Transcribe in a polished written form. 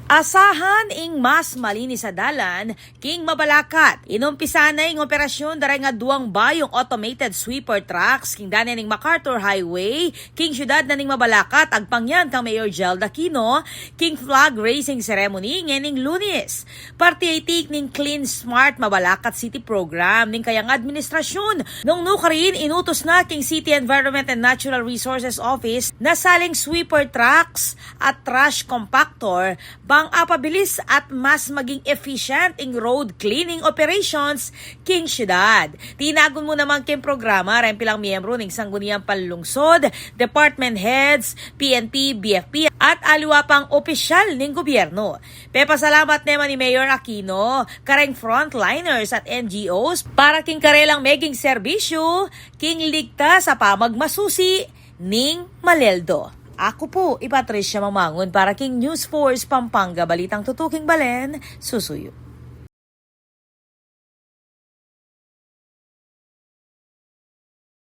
Asahan ing mas malinis sa dalan, king mabalakat. Inumpisa na ing operasyon daray nga duwang bayong automated sweeper trucks king dani ning MacArthur Highway, king syudad na ning mabalakat agpangyan kang Mayor Gelda Aquino, king flag raising ceremony ngening Lunes. Partiyaitik ning Clean Smart Mabalakat City Program ning kayang administrasyon. Nung nukarin inutos na king City Environment and Natural Resources Office na saling sweeper trucks at trash compactor pang apabilis at mas maging efficient ing road cleaning operations king syudad. Tinagon mo naman king programa rin pilang miyembro ng Sangguniang Panlungsod, department heads, PNP, BFP at aliwa pang opisyal ng gobyerno. Pepasalamat naman ni Mayor Aquino kareng frontliners at NGOs para king karelang meging serbisyo king ligtas sa pamagmasusi ning Maleldo. Ako po, Patricia Mamangon para king News Force Pampanga, Balitang Tutuking Balen, Susuyo.